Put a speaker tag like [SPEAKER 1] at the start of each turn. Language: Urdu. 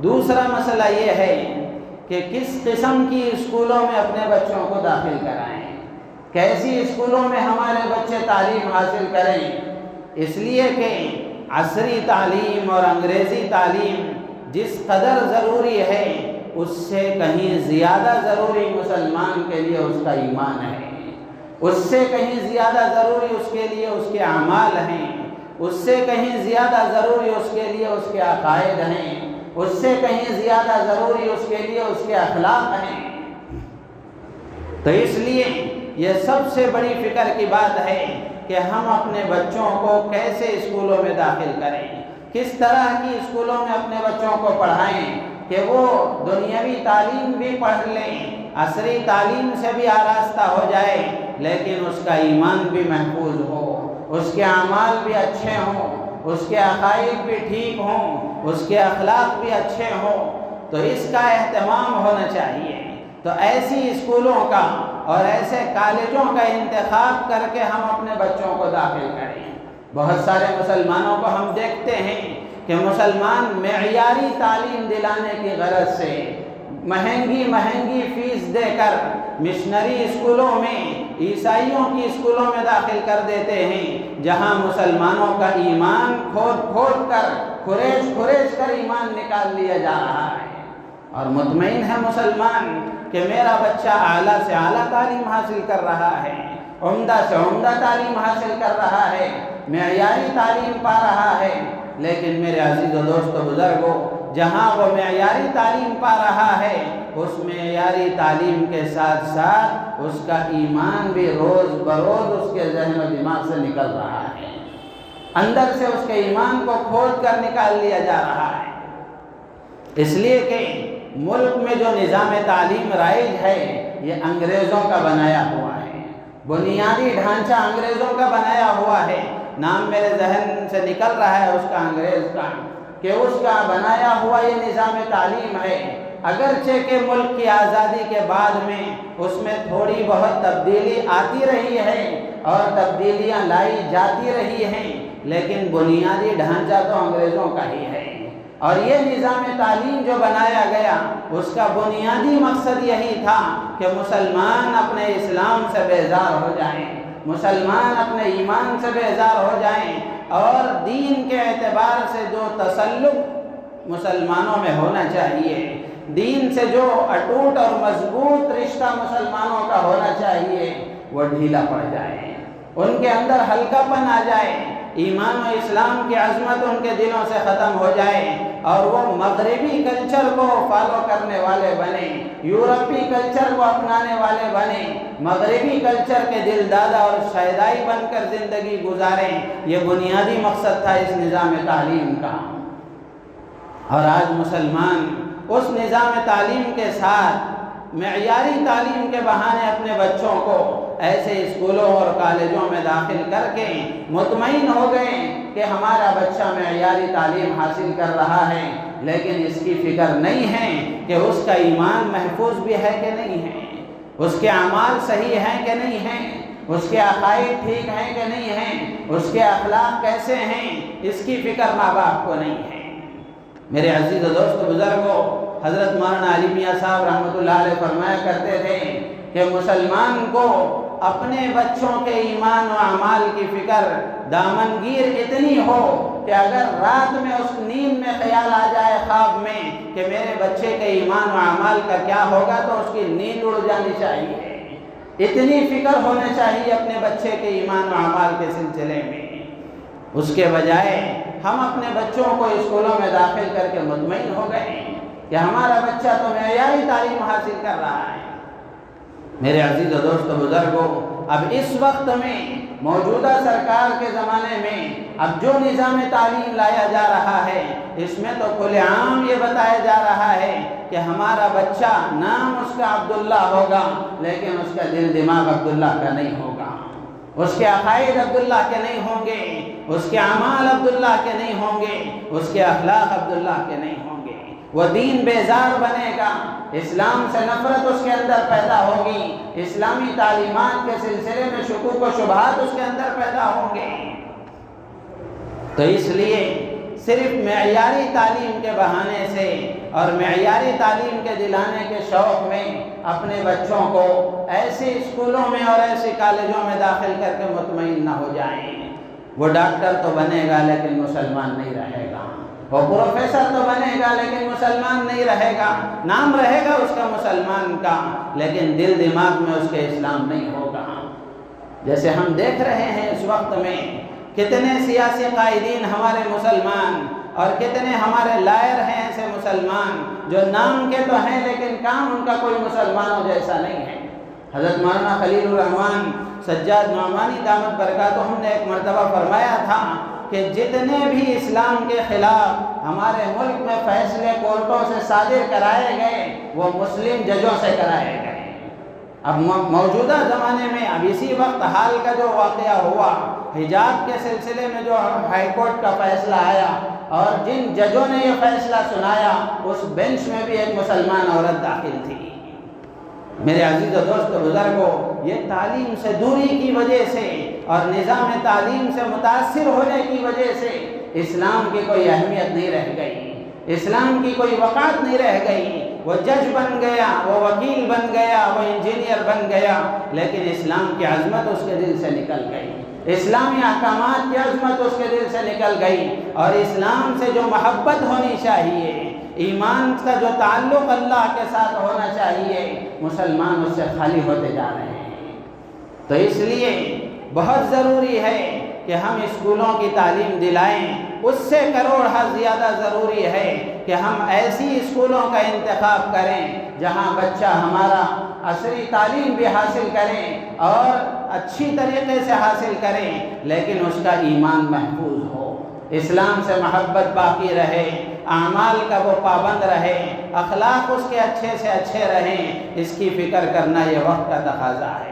[SPEAKER 1] دوسرا مسئلہ یہ ہے کہ کس قسم کی اسکولوں میں اپنے بچوں کو داخل کرائیں، کیسی اسکولوں میں ہمارے بچے تعلیم حاصل کریں، اس لیے کہ عصری تعلیم اور انگریزی تعلیم جس قدر ضروری ہے اس سے کہیں زیادہ ضروری مسلمان کے لیے اس کا ایمان ہے، اس سے کہیں زیادہ ضروری اس کے لیے اس کے اعمال ہیں، اس سے کہیں زیادہ ضروری اس کے لیے اس کے عقائد ہیں، اس سے کہیں زیادہ ضروری اس کے لیے اس کے اخلاق ہیں۔ تو اس لیے یہ سب سے بڑی فکر کی بات ہے کہ ہم اپنے بچوں کو کیسے اسکولوں میں داخل کریں، کس طرح کی اسکولوں میں اپنے بچوں کو پڑھائیں کہ وہ دنیاوی تعلیم بھی پڑھ لیں، عصری تعلیم سے بھی آراستہ ہو جائے، لیکن اس کا ایمان بھی محفوظ ہو، اس کے اعمال بھی اچھے ہوں، اس کے عقائد بھی ٹھیک ہوں، اس کے اخلاق بھی اچھے ہوں۔ تو اس کا اہتمام ہونا چاہیے۔ تو ایسی اسکولوں کا اور ایسے کالجوں کا انتخاب کر کے ہم اپنے بچوں کو داخل کریں۔ بہت سارے مسلمانوں کو ہم دیکھتے ہیں کہ مسلمان معیاری تعلیم دلانے کی غرض سے مہنگی فیس دے کر مشنری اسکولوں میں، عیسائیوں کی اسکولوں میں داخل کر دیتے ہیں، جہاں مسلمانوں کا ایمان کھود کر کھریج کر ایمان نکال لیا جا رہا ہے، اور مطمئن ہے مسلمان کہ میرا بچہ اعلیٰ سے اعلیٰ تعلیم حاصل کر رہا ہے، عمدہ سے عمدہ تعلیم حاصل کر رہا ہے، معیاری تعلیم پا رہا ہے۔ لیکن میرے عزیز و دوست و بزرگوں، جہاں وہ معیاری تعلیم پا رہا ہے، اس معیاری تعلیم کے ساتھ ساتھ اس کا ایمان بھی روز بروز اس کے ذہن و دماغ سے نکل رہا ہے، اندر سے اس کے ایمان کو کھود کر نکال لیا جا رہا ہے۔ اس لیے کہ ملک میں جو نظام تعلیم رائج ہے یہ انگریزوں کا بنایا ہوا ہے، بنیادی ڈھانچہ انگریزوں کا بنایا ہوا ہے۔ نام میرے ذہن سے نکل رہا ہے اس کا، انگریز کا، کہ اس کا بنایا ہوا یہ نظام تعلیم ہے۔ اگرچہ کہ ملک کی آزادی کے بعد میں اس میں تھوڑی بہت تبدیلی آتی رہی ہے اور تبدیلیاں لائی جاتی رہی ہیں، لیکن بنیادی ڈھانچہ تو انگریزوں کا ہی ہے۔ اور یہ نظام تعلیم جو بنایا گیا اس کا بنیادی مقصد یہی تھا کہ مسلمان اپنے اسلام سے بیزار ہو جائیں، مسلمان اپنے ایمان سے بیزار ہو جائیں، اور دین کے اعتبار سے جو تسلق مسلمانوں میں ہونا چاہیے، دین سے جو اٹوٹ اور مضبوط رشتہ مسلمانوں کا ہونا چاہیے، وہ ڈھیلا پڑ جائے، ان کے اندر ہلکا پن آ جائے، ایمان و اسلام کی عظمت ان کے دلوں سے ختم ہو جائے، اور وہ مغربی کلچر کو فالو کرنے والے بنے، یورپی کلچر کو اپنانے والے بنے، مغربی کلچر کے دل دادا اور شیدائی بن کر زندگی گزاریں۔ یہ بنیادی مقصد تھا اس نظام تعلیم کا۔ اور آج مسلمان اس نظام تعلیم کے ساتھ معیاری تعلیم کے بہانے اپنے بچوں کو ایسے اسکولوں اور کالجوں میں داخل کر کے مطمئن ہو گئے کہ ہمارا بچہ معیاری تعلیم حاصل کر رہا ہے، لیکن اس کی فکر نہیں ہے کہ اس کا ایمان محفوظ بھی ہے کہ نہیں ہے، اس کے اعمال صحیح ہیں کہ نہیں ہیں، اس کے عقائد ٹھیک ہیں کہ نہیں ہیں، اس کے اخلاق کیسے ہیں، اس کی فکر ماں باپ کو نہیں ہے۔ میرے عزیز و دوست بزرگوں، حضرت مولانا علی میاں صاحب رحمۃ اللہ علیہ فرمایا کرتے تھے کہ مسلمان کو اپنے بچوں کے ایمان و اعمال کی فکر دامنگیر اتنی ہو کہ اگر رات میں اس نیند میں خیال آ جائے خواب میں کہ میرے بچے کے ایمان و اعمال کا کیا ہوگا، تو اس کی نیند اڑ جانی چاہیے، اتنی فکر ہونا چاہیے اپنے بچے کے ایمان و اعمال کے سلسلے میں۔ اس کے بجائے ہم اپنے بچوں کو اسکولوں میں داخل کر کے مطمئن ہو گئے کہ ہمارا بچہ تو معیاری تعلیم حاصل کر رہا ہے۔ میرے عزیز و دوست و بزرگوں، اب اس وقت میں موجودہ سرکار کے زمانے میں اب جو نظام تعلیم لایا جا رہا ہے، اس میں تو کھلے عام یہ بتایا جا رہا ہے کہ ہمارا بچہ نام اس کا عبداللہ ہوگا، لیکن اس کا دل دماغ عبداللہ کا نہیں ہوگا، اس کے عقائد عبداللہ کے نہیں ہوں گے، اس کے اعمال عبداللہ کے نہیں ہوں گے، اس کے اخلاق عبداللہ کے نہیں ہوں گے، وہ دین بیزار بنے گا، اسلام سے نفرت اس کے اندر پیدا ہوگی، اسلامی تعلیمات کے سلسلے میں شکوک و شبہات اس کے اندر پیدا ہوں گے۔ تو اس لیے صرف معیاری تعلیم کے بہانے سے اور معیاری تعلیم کے دلانے کے شوق میں اپنے بچوں کو ایسے اسکولوں میں اور ایسے کالجوں میں داخل کر کے مطمئن نہ ہو جائیں۔ وہ ڈاکٹر تو بنے گا لیکن مسلمان نہیں رہے گا، وہ پروفیسر تو بنے گا لیکن مسلمان نہیں رہے گا، نام رہے گا اس کا مسلمان کا لیکن دل دماغ میں اس کے اسلام نہیں ہوگا۔ جیسے ہم دیکھ رہے ہیں اس وقت میں کتنے سیاسی قائدین ہمارے مسلمان اور کتنے ہمارے لائر ہیں ایسے مسلمان جو نام کے تو ہیں لیکن کام ان کا کوئی مسلمانوں جیسا نہیں ہے۔ حضرت مولانا خلیل الرحمن سجاد نعمانی دامت برکاتہم نے ایک مرتبہ فرمایا تھا کہ جتنے بھی اسلام کے خلاف ہمارے ملک میں فیصلے کورٹوں سے صادر کرائے گئے وہ مسلم ججوں سے کرائے گئے۔ اب موجودہ زمانے میں اب اسی وقت حال کا جو واقعہ ہوا، حجاب کے سلسلے میں جو ہائی کورٹ کا فیصلہ آیا اور جن ججوں نے یہ فیصلہ سنایا اس بینچ میں بھی ایک مسلمان عورت داخل تھی۔ میرے عزیز و دوست بزرگوں، یہ تعلیم سے دوری کی وجہ سے اور نظام تعلیم سے متاثر ہونے کی وجہ سے اسلام کی کوئی اہمیت نہیں رہ گئی، اسلام کی کوئی وقعت نہیں رہ گئی۔ وہ جج بن گیا، وہ وکیل بن گیا، وہ انجینئر بن گیا، لیکن اسلام کی عظمت اس کے دل سے نکل گئی، اسلامی احکامات کی عظمت اس کے دل سے نکل گئی، اور اسلام سے جو محبت ہونی چاہیے، ایمان کا جو تعلق اللہ کے ساتھ ہونا چاہیے، مسلمان اس سے خالی ہوتے جا رہے ہیں۔ تو اس لیے بہت ضروری ہے کہ ہم اسکولوں کی تعلیم دلائیں، اس سے کروڑ زیادہ ضروری ہے کہ ہم ایسی اسکولوں کا انتخاب کریں جہاں بچہ ہمارا عصری تعلیم بھی حاصل کریں اور اچھی طریقے سے حاصل کریں، لیکن اس کا ایمان محفوظ ہو، اسلام سے محبت باقی رہے، اعمال کا وہ پابند رہے، اخلاق اس کے اچھے سے اچھے رہیں۔ اس کی فکر کرنا یہ وقت کا تقاضا ہے۔